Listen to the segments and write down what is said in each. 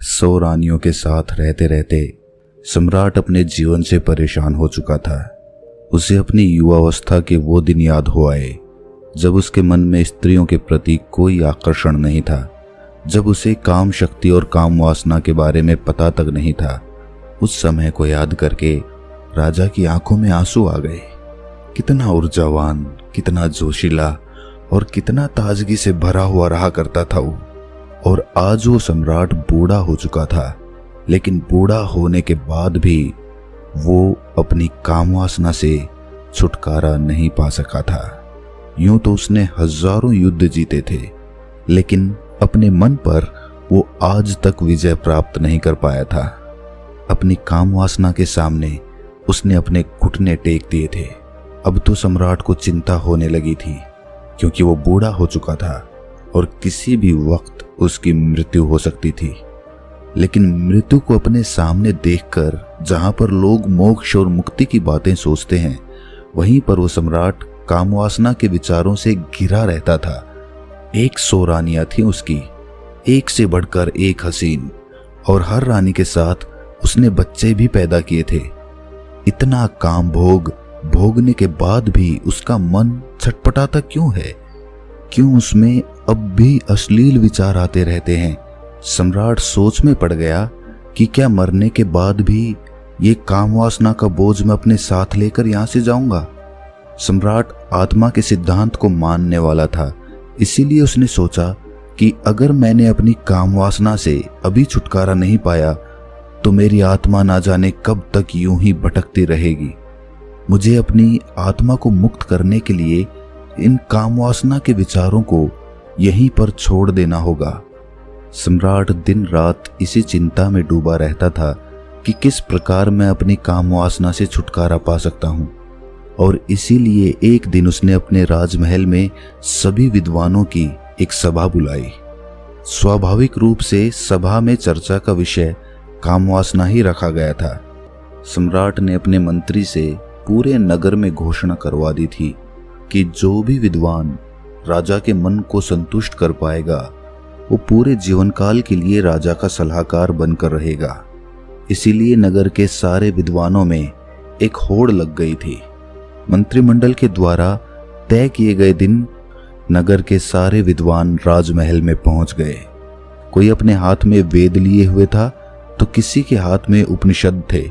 100 रानियों के साथ रहते रहते सम्राट अपने जीवन से परेशान हो चुका था। उसे अपनी युवावस्था के वो दिन याद हो आए जब उसके मन में स्त्रियों के प्रति कोई आकर्षण नहीं था, जब उसे काम शक्ति और काम वासना के बारे में पता तक नहीं था। उस समय को याद करके राजा की आंखों में आंसू आ गए। कितना ऊर्जावान, कितना जोशीला और कितना ताजगी से भरा हुआ रहा करता था वो। और आज वो सम्राट बूढ़ा हो चुका था, लेकिन बूढ़ा होने के बाद भी वो अपनी काम वासना से छुटकारा नहीं पा सका था। यूं तो उसने हजारों युद्ध जीते थे, लेकिन अपने मन पर वो आज तक विजय प्राप्त नहीं कर पाया था। अपनी काम वासना के सामने उसने अपने घुटने टेक दिए थे। अब तो सम्राट को चिंता होने लगी थी, क्योंकि वो बूढ़ा हो चुका था और किसी भी वक्त उसकी मृत्यु हो सकती थी। लेकिन मृत्यु को अपने सामने देखकर जहां पर लोग मोक्ष और मुक्ति की बातें सोचते हैं, वहीं पर वो सम्राट कामवासना के विचारों से घिरा रहता था। 100 रानियां थी उसकी, एक से बढ़कर एक हसीन, और हर रानी के साथ उसने बच्चे भी पैदा किए थे। इतना काम भोगने के बाद भी उसका मन छटपटाता क्यों है? क्यों उसमें अब भी अश्लील विचार आते रहते हैं? सम्राट सोच में पड़ गया कि क्या मरने के बाद भी ये काम वासना का बोझ मैं अपने साथ लेकर यहां से जाऊंगा? सम्राट आत्मा के सिद्धांत को मानने वाला था, इसीलिए उसने सोचा कि अगर मैंने अपनी काम वासना से अभी छुटकारा नहीं पाया तो मेरी आत्मा ना जाने कब तक यूं ही भटकती रहेगी। मुझे अपनी आत्मा को मुक्त करने के लिए इन काम वासना के विचारों को यहीं पर छोड़ देना होगा। सम्राट दिन रात इसी चिंता में डूबा रहता था कि किस प्रकार मैं अपनी काम वासना से छुटकारा पा सकता हूं। और इसीलिए एक दिन उसने अपने राजमहल में सभी विद्वानों की एक सभा बुलाई। स्वाभाविक रूप से सभा में चर्चा का विषय काम वासना ही रखा गया था। सम्राट ने अपने मंत्री से पूरे नगर में घोषणा करवा दी थी कि जो भी विद्वान राजा के मन को संतुष्ट कर पाएगा वो पूरे जीवन काल के लिए राजा का सलाहकार बनकर रहेगा। इसीलिए नगर के सारे विद्वानों में एक होड़ लग गई थी। मंत्रिमंडल के द्वारा तय किए गए दिन नगर के सारे विद्वान राजमहल में पहुंच गए। कोई अपने हाथ में वेद लिए हुए था तो किसी के हाथ में उपनिषद थे।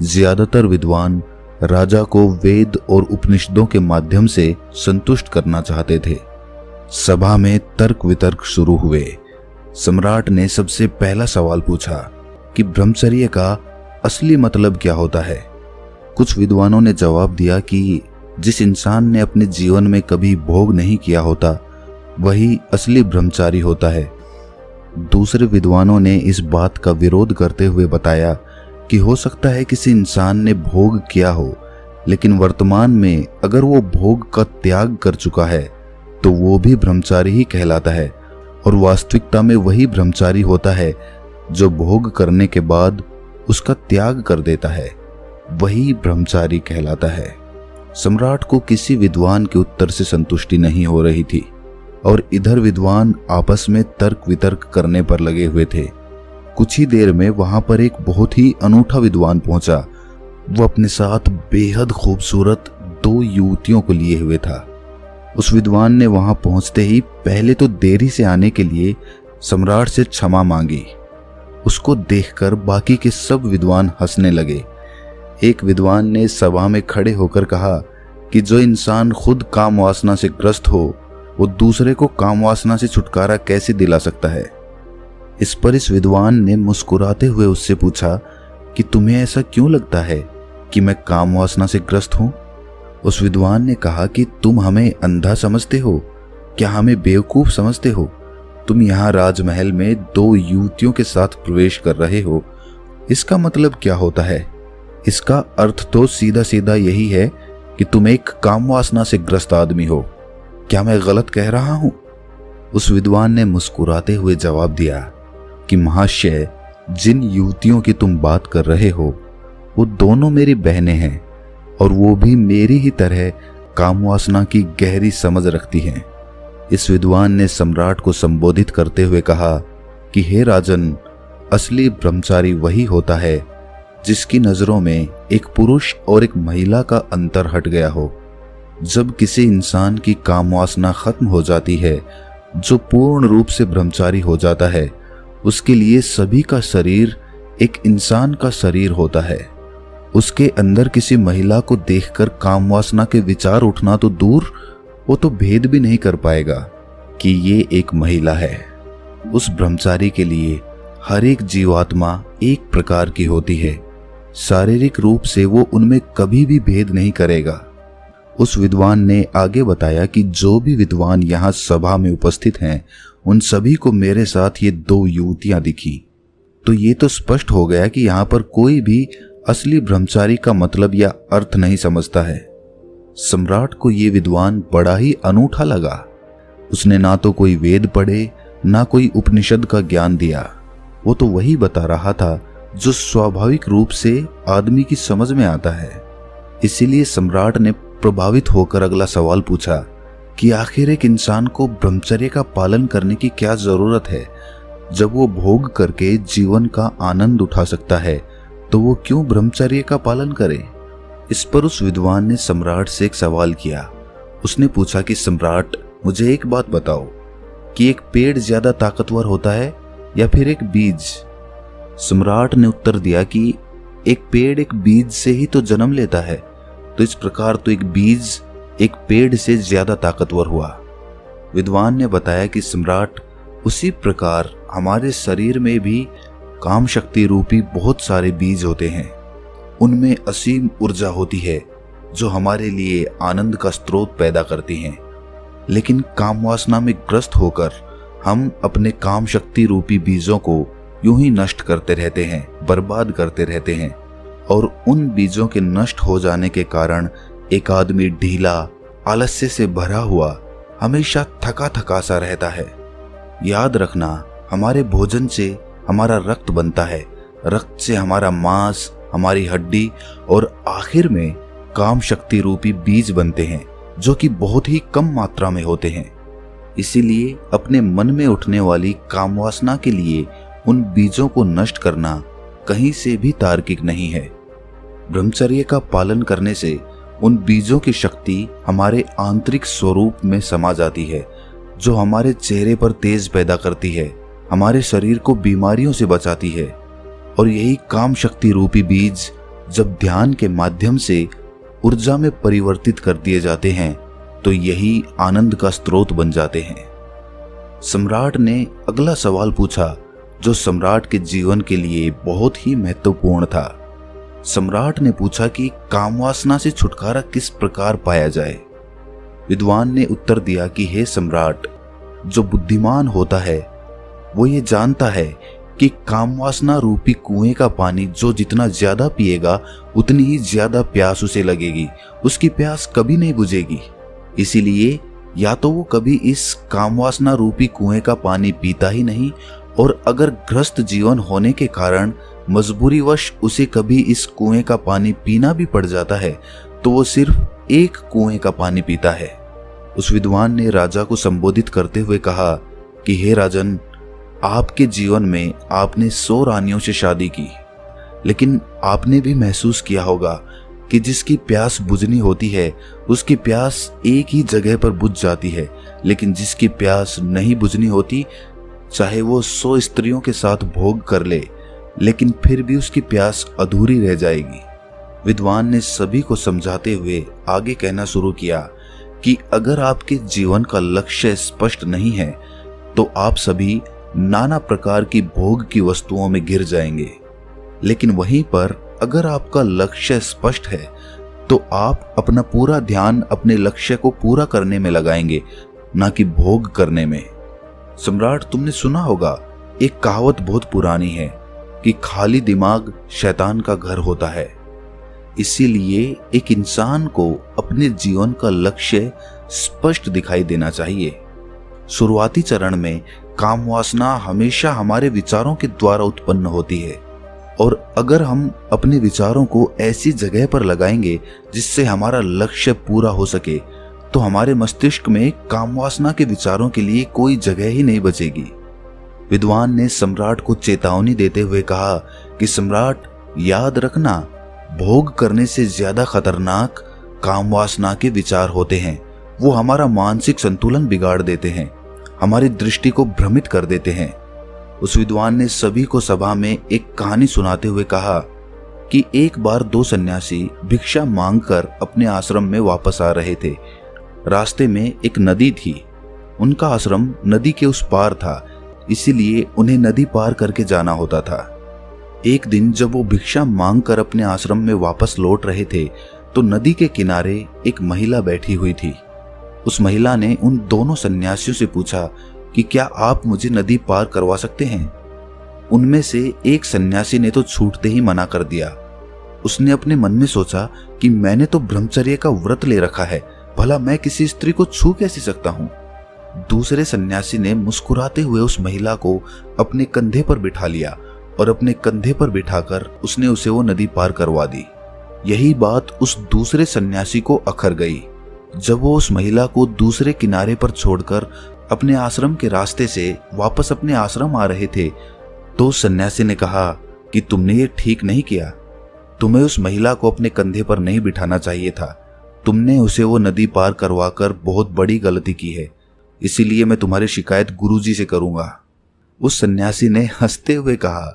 ज्यादातर विद्वान राजा को वेद और उपनिषदों के माध्यम से संतुष्ट करना चाहते थे। सभा में तर्क वितर्क शुरू हुए। सम्राट ने सबसे पहला सवाल पूछा कि ब्रह्मचर्य का असली मतलब क्या होता है। कुछ विद्वानों ने जवाब दिया कि जिस इंसान ने अपने जीवन में कभी भोग नहीं किया होता वही असली ब्रह्मचारी होता है। दूसरे विद्वानों ने इस बात का विरोध करते हुए बताया कि हो सकता है किसी इंसान ने भोग किया हो, लेकिन वर्तमान में अगर वो भोग का त्याग कर चुका है तो वो भी ब्रह्मचारी ही कहलाता है। और वास्तविकता में वही ब्रह्मचारी होता है जो भोग करने के बाद उसका त्याग कर देता है, वही ब्रह्मचारी कहलाता है। सम्राट को किसी विद्वान के उत्तर से संतुष्टि नहीं हो रही थी और इधर विद्वान आपस में तर्क वितर्क करने पर लगे हुए थे। कुछ ही देर में वहां पर एक बहुत ही अनूठा विद्वान पहुंचा। वो अपने साथ बेहद खूबसूरत 2 युवतियों को लिए हुए था। उस विद्वान ने वहां पहुंचते ही पहले तो देरी से आने के लिए सम्राट से क्षमा मांगी। उसको देखकर बाकी के सब विद्वान हंसने लगे। एक विद्वान ने सभा में खड़े होकर कहा कि जो इंसान खुद काम वासना से ग्रस्त हो वो दूसरे को काम वासना से छुटकारा कैसे दिला सकता है। इस पर इस विद्वान ने मुस्कुराते हुए उससे पूछा कि तुम्हें ऐसा क्यों लगता है कि मैं काम वासना से ग्रस्त हूं? उस विद्वान ने कहा कि तुम हमें अंधा समझते हो, क्या हमें बेवकूफ समझते हो? तुम यहाँ राजमहल में 2 युवतियों के साथ प्रवेश कर रहे हो, इसका मतलब क्या होता है? इसका अर्थ तो सीधा सीधा यही है कि तुम एक काम वासना से ग्रस्त आदमी हो। क्या मैं गलत कह रहा हूं? उस विद्वान ने मुस्कुराते हुए जवाब दिया कि महाशय, जिन युवतियों की तुम बात कर रहे हो वो दोनों मेरी बहनें हैं और वो भी मेरी ही तरह काम वासना की गहरी समझ रखती हैं। इस विद्वान ने सम्राट को संबोधित करते हुए कहा कि हे राजन, असली ब्रह्मचारी वही होता है जिसकी नजरों में एक पुरुष और एक महिला का अंतर हट गया हो। जब किसी इंसान की काम वासना खत्म हो जाती है, जो पूर्ण रूप से ब्रह्मचारी हो जाता है, उसके लिए सभी का शरीर एक इंसान का शरीर होता है। उसके अंदर किसी महिला को देखकर काम वासना के विचार उठना तो दूर, वो तो भेद भी नहीं कर पाएगा कि ये एक महिला है। उस ब्रह्मचारी के लिए हर एक जीवात्मा एक प्रकार की होती है। शारीरिक रूप से वो उनमें कभी भी भेद नहीं करेगा। उस विद्वान ने आगे बताया कि जो भी विद्वान यहाँ सभा में उपस्थित हैं, उन सभी को मेरे साथ ये 2 युवतियां दिखी। तो ये तो स्पष्ट हो गया कि यहाँ पर कोई भी असली ब्रह्मचारी का मतलब या अर्थ नहीं समझता है। सम्राट को ये विद्वान बड़ा ही अनूठा लगा। उसने ना तो कोई वेद पढ़े, ना कोई उपनिषद का ज्ञान दिया। वो तो वही बता रहा था जो स्वाभाविक रूप से आदमी की समझ में आता है। इसीलिए सम्राट ने प्रभावित होकर अगला सवाल पूछा कि आखिर एक इंसान को ब्रह्मचर्य का पालन करने की क्या जरूरत है? जब वो भोग करके जीवन का आनंद उठा सकता है, तो वो क्यों ब्रह्मचर्य का पालन करे? इस पर उस विद्वान ने सम्राट से एक सवाल किया। उसने पूछा कि सम्राट, मुझे एक बात बताओ कि एक पेड़ ज्यादा ताकतवर होता है या फिर एक बीज? सम्राट ने उत्तर दिया कि एक पेड़ एक बीज से ही तो जन्म लेता है, तो इस प्रकार तो एक बीज एक पेड़ से ज्यादा ताकतवर हुआ। विद्वान ने बताया कि सम्राट, उसी प्रकार हमारे शरीर में भी काम शक्ति रूपी बहुत सारे बीज होते हैं। उनमें असीम ऊर्जा होती है जो हमारे लिए आनंद का स्रोत पैदा करती हैं। लेकिन काम वासना में ग्रस्त होकर हम अपने काम शक्ति रूपी बीजों को यूं ही नष्ट करते रहते हैं, बर्बाद करते रहते हैं। और उन बीजों के नष्ट हो जाने के कारण एक आदमी ढीला, आलस्य से भरा हुआ, हमेशा थका थका सा रहता है। याद रखना, हमारे भोजन से हमारा रक्त बनता है, रक्त से हमारा मांस, हमारी हड्डी और आखिर में काम शक्ति रूपी बीज बनते हैं, जो कि बहुत ही कम मात्रा में होते हैं। इसीलिए अपने मन में उठने वाली काम वासना के लिए उन बीजों को नष्ट करना कहीं से भी तार्किक नहीं है। ब्रह्मचर्य का पालन करने से उन बीजों की शक्ति हमारे आंतरिक स्वरूप में समा जाती है, जो हमारे चेहरे पर तेज पैदा करती है, हमारे शरीर को बीमारियों से बचाती है। और यही काम शक्ति रूपी बीज जब ध्यान के माध्यम से ऊर्जा में परिवर्तित कर दिए जाते हैं, तो यही आनंद का स्रोत बन जाते हैं। सम्राट ने अगला सवाल पूछा, जो सम्राट के जीवन के लिए बहुत ही महत्वपूर्ण था। सम्राट ने पूछा कि काम वासना से छुटकारा किस प्रकार पाया जाए। विद्वान ने उत्तर दिया कि हे सम्राट, जो बुद्धिमान होता है वो ये जानता है कि काम वासना रूपी कुएं का पानी जो जितना ज्यादा पिएगा उतनी ही ज्यादा प्यास उसे लगेगी, उसकी प्यास कभी नहीं बुझेगी। इसीलिए या तो वो कभी इस काम वासना रूपी कुएं का पानी पीता ही नहीं, और अगर ग्रस्त जीवन होने के कारण मजबूरीवश उसे कभी इस कुएं का पानी पीना भी पड़ जाता है, तो वो सिर्फ एक कुएं का पानी पीता है। उस विद्वान ने राजा को संबोधित करते हुए कहा कि हे राजन, आपके जीवन में आपने 100 रानियों से शादी की, लेकिन आपने भी महसूस किया होगा कि जिसकी प्यास बुझनी होती है उसकी प्यास एक ही जगह पर बुझ जाती है, लेकिन जिसकी प्यास नहीं बुझनी होती, चाहे वो 100 स्त्रियों के साथ भोग कर ले, लेकिन फिर भी उसकी प्यास अधूरी रह जाएगी। विद्वान ने सभी को समझाते हुए आगे कहना शुरू किया कि अगर आपके जीवन का लक्ष्य स्पष्ट नहीं है, तो आप सभी नाना प्रकार की भोग की वस्तुओं में गिर जाएंगे। लेकिन वहीं पर अगर आपका लक्ष्य स्पष्ट है, तो आप अपना पूरा ध्यान अपने लक्ष्य को पूरा करने में लगाएंगे, ना कि भोग करने में। सम्राट, तुमने सुना होगा, एक कहावत बहुत पुरानी है कि खाली दिमाग शैतान का घर होता है। इसीलिए एक इंसान को अपने जीवन का लक्ष्य स्पष्ट दिखाई देना चाहिए। शुरुआती चरण में काम वासना हमेशा हमारे विचारों के द्वारा उत्पन्न होती है, और अगर हम अपने विचारों को ऐसी जगह पर लगाएंगे जिससे हमारा लक्ष्य पूरा हो सके, तो हमारे मस्तिष्क में काम वासना के विचारों के लिए कोई जगह ही नहीं बचेगी। विद्वान ने सम्राट को चेतावनी देते हुए कहा कि सम्राट, याद रखना, भोग करने से ज्यादा खतरनाक काम वासना के विचार होते हैं। वो हमारा मानसिक संतुलन बिगाड़ देते हैं, हमारी दृष्टि को भ्रमित कर देते हैं। उस विद्वान ने सभी को सभा में एक कहानी सुनाते हुए कहा कि एक बार 2 सन्यासी भिक्षा मांगकर अपने आश्रम में वापस आ रहे थे। रास्ते में एक नदी थी। उनका आश्रम नदी के उस पार था, इसीलिए उन्हें नदी पार करके जाना होता था। एक दिन जब वो भिक्षा मांगकर अपने आश्रम में वापस लौट रहे थे तो नदी के किनारे एक महिला बैठी हुई थी। उस महिला ने उन दोनों सन्यासियों से पूछा कि क्या आप मुझे नदी पार करवा सकते हैं। उनमें से एक सन्यासी ने तो छूटते ही मना कर दिया। उसने अपने मन में सोचा कि मैंने तो ब्रह्मचर्य का व्रत ले रखा है, भला मैं किसी स्त्री को छू कैसे सकता हूं। दूसरे सन्यासी ने मुस्कुराते हुए उस महिला को अपने कंधे पर बिठा लिया और अपने कंधे पर बिठाकर उसने उसे वो नदी पार करवा दी। यही बात उस दूसरे सन्यासी को अखर गई। जब वो उस महिला को दूसरे किनारे पर छोड़कर अपने आश्रम के रास्ते से वापस अपने आश्रम आ रहे थे तो सन्यासी ने कहा कि तुमने ये ठीक नहीं किया। तुम्हें उस महिला को अपने कंधे पर नहीं बिठाना चाहिए था। तुमने उसे वो नदी पार करवाकर बहुत बड़ी गलती की है, इसीलिए मैं तुम्हारी शिकायत गुरुजी से करूंगा। उस सन्यासी ने हंसते हुए कहा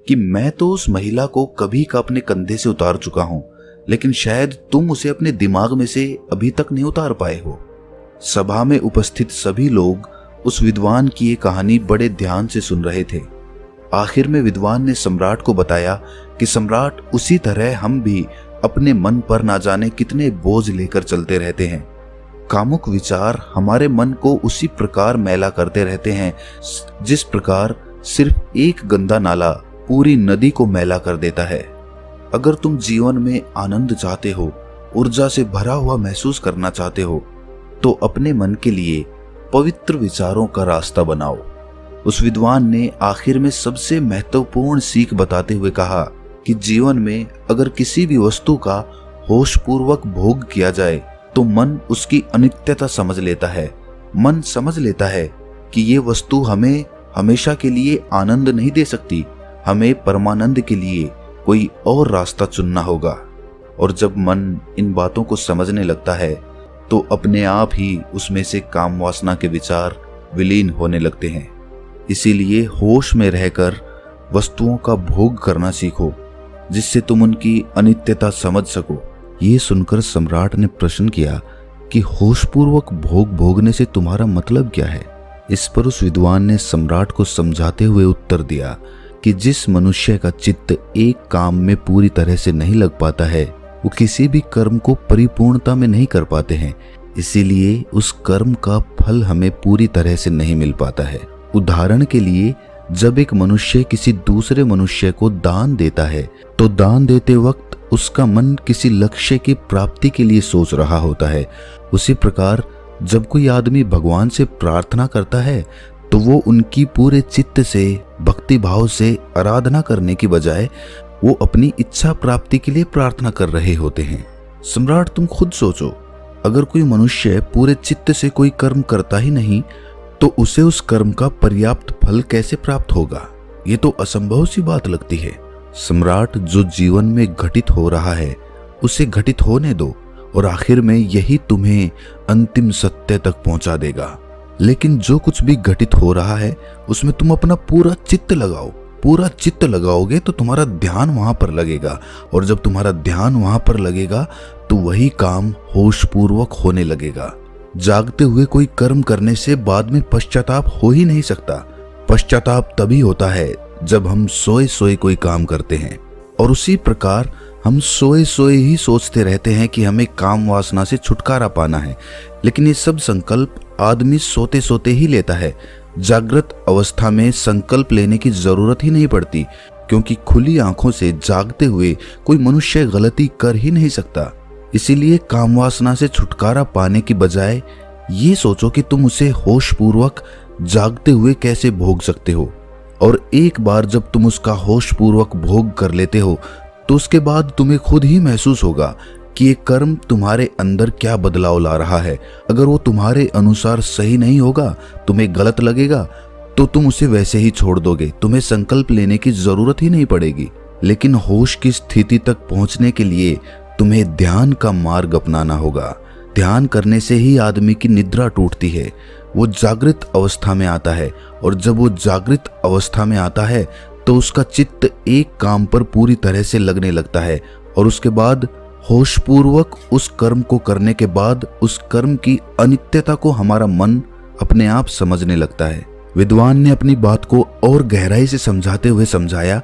कि मैं तो उस महिला को कभी का अपने कंधे से उतार चुका हूं, लेकिन शायद तुम उसे अपने दिमाग में से अभी तक नहीं उतार पाए हो। सभा में उपस्थित सभी लोग उस विद्वान की ये कहानी बड़े ध्यान से सुन रहे थे। आखिर में विद्वान ने सम्राट को बताया कि सम्राट, उसी तरह हम भी अपने मन पर ना जाने कितने बोझ लेकर चलते रहते हैं। कामुक विचार हमारे मन को उसी प्रकार मैला करते रहते हैं जिस प्रकार सिर्फ एक गंदा नाला पूरी नदी को मैला कर देता है। अगर तुम जीवन में आनंद चाहते हो, ऊर्जा से भरा हुआ महसूस करना चाहते हो, तो अपने मन के लिए पवित्र विचारों का रास्ता बनाओ। उस विद्वान ने आखिर में सबसे महत्वपूर्ण सीख बताते हुए कहा कि जीवन में अगर किसी भी वस्तु का होशपूर्वक भोग किया जाए तो मन उसकी अनित्यता समझ लेता है। मन समझ लेता है कि ये वस्तु हमें हमेशा के लिए आनंद नहीं दे सकती, हमें परमानंद के लिए कोई और रास्ता चुनना होगा। और जब मन इन बातों को समझने लगता है तो अपने आप ही उसमें से काम वासना के विचार विलीन होने लगते हैं। इसीलिए होश में रहकर वस्तुओं का भोग करना सीखो, जिससे तुम उनकी अनित्यता समझ सको। ये सुनकर सम्राट ने प्रश्न किया कि होशपूर्वक भोग भोगने से तुम्हारा मतलब क्या है। इस पर उस विद्वान ने सम्राट को समझाते हुए उत्तर दिया कि जिस मनुष्य का चित्त एक काम में पूरी तरह से नहीं लग पाता है, वो किसी भी कर्म को परिपूर्णता में नहीं कर पाते हैं। इसीलिए उस कर्म का फल हमें पूरी तरह से नहीं मिल पाता है। उदाहरण के लिए, जब एक मनुष्य किसी दूसरे मनुष्य को दान देता है तो दान देते वक्त उसका मन किसी लक्ष्य की प्राप्ति के लिए सोच रहा होता है। उसी प्रकार जब कोई आदमी भगवान से प्रार्थना करता है तो वो उनकी पूरे चित्त से, भक्ति भाव से आराधना करने की बजाय वो अपनी इच्छा प्राप्ति के लिए प्रार्थना कर रहे होते हैं। सम्राट, तुम खुद सोचो, अगर कोई मनुष्य पूरे चित्त से कोई कर्म करता ही नहीं तो उसे उस कर्म का पर्याप्त फल कैसे प्राप्त होगा? ये तो असंभव सी बात लगती है। सम्राट, जो जीवन में घटित हो रहा है उसे घटित होने दो और आखिर में यही तुम्हें अंतिम सत्य तक पहुंचा देगा। लेकिन जो कुछ भी घटित हो रहा है उसमें तुम अपना पूरा चित्त लगाओ। पूरा चित्त लगाओगे तो तुम्हारा ध्यान वहां पर लगेगा, और जब तुम्हारा ध्यान वहां पर लगेगा तो वही काम होशपूर्वक होने लगेगा। जागते हुए कोई कर्म करने से बाद में पश्चाताप हो ही नहीं सकता। पश्चाताप तभी होता है जब हम सोए सोए कोई काम करते हैं, और उसी प्रकार हम सोए सोए ही सोचते रहते हैं कि हमें काम वासना से छुटकारा पाना है। लेकिन ये सब संकल्प आदमी सोते सोते ही लेता है। जागृत अवस्था में संकल्प लेने की जरूरत ही नहीं पड़ती, क्योंकि खुली आंखों से जागते हुए कोई मनुष्य गलती कर ही नहीं सकता। इसीलिए काम वासना से छुटकारा पाने की बजाय ये सोचो कि तुम उसे होशपूर्वक जागते हुए कैसे भोग सकते हो। और एक बार जब तुम उसका होशपूर्वक भोग कर लेते हो तो उसके बाद तुम्हें खुद ही महसूस होगा कि ये कर्म तुम्हारे अंदर क्या बदलाव ला रहा है। अगर वो तुम्हारे अनुसार सही नहीं होगा, तुम्हें गलत लगेगा, तो तुम उसे वैसे ही छोड़ दोगे, तुम्हें संकल्प लेने की जरूरत ही नहीं पड़ेगी। लेकिन होश की स्थिति तक पहुंचने के लिए तुम्हें ध्यान का मार्ग अपनाना होगा। ध्यान करने से ही आदमी की निद्रा टूटती है, वो जागृत अवस्था में आता है, और जब वो जागृत अवस्था में आता है तो उसका चित्त एक काम पर पूरी तरह से लगने लगता है, और उसके बाद होशपूर्वक उस कर्म को करने के बाद उस कर्म की अनित्यता को हमारा मन अपने आप समझने लगता है। विद्वान ने अपनी बात को और गहराई से समझाते हुए समझाया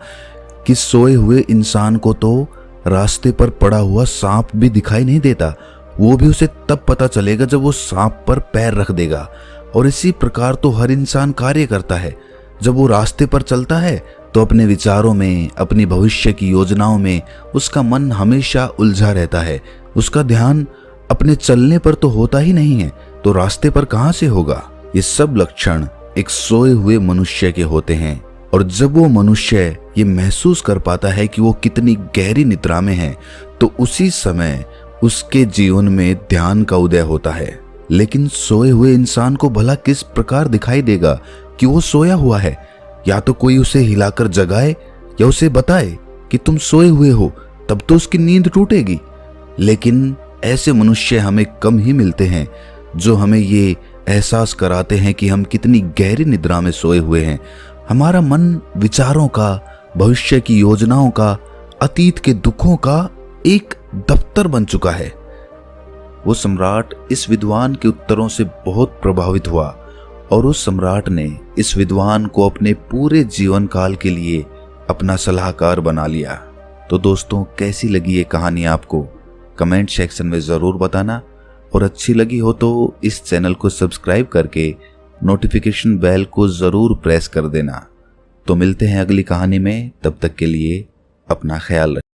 कि सोए हुए इंसान को तो रास्ते पर पड़ा हुआ सांप भी दिखाई नहीं देता, वो भी उसे तब पता चलेगा जब वो सांप पर पैर रख देगा। और इसी प्रकार तो हर इंसान कार्य करता है। जब वो रास्ते पर चलता है तो अपने विचारों में, अपनी भविष्य की योजनाओं में उसका मन हमेशा उलझा रहता है। उसका ध्यान अपने चलने पर तो होता ही नहीं है, तो रास्ते पर कहां से होगा। ये सब लक्षण एक सोए हुए मनुष्य के होते हैं, और जब वो मनुष्य ये महसूस कर पाता है कि वो कितनी गहरी निद्रा में है, तो उसी समय उसके जीवन में ध्यान का उदय होता है। लेकिन सोए हुए इंसान को भला किस प्रकार दिखाई देगा कि वो सोया हुआ है? या तो कोई उसे हिलाकर जगाए या उसे बताए कि तुम सोए हुए हो, तब तो उसकी नींद टूटेगी। लेकिन ऐसे मनुष्य हमें कम ही मिलते हैं जो हमें ये एहसास कराते हैं कि हम कितनी गहरी निद्रा में सोए हुए हैं। हमारा मन विचारों का, भविष्य की योजनाओं का, अतीत के दुखों का एक दफ्तर बन चुका है। वो सम्राट इस विद्वान के उत्तरों से बहुत प्रभावित हुआ, और उस सम्राट ने इस विद्वान को अपने पूरे जीवन काल के लिए अपना सलाहकार बना लिया। तो दोस्तों, कैसी लगी ये कहानी आपको? कमेंट सेक्शन में ज़रूर बताना, और अच्छी लगी हो तो इस चैनल को सब्सक्राइब करके नोटिफिकेशन बेल को ज़रूर प्रेस कर देना। तो मिलते हैं अगली कहानी में, तब तक के लिए अपना ख्याल रखें।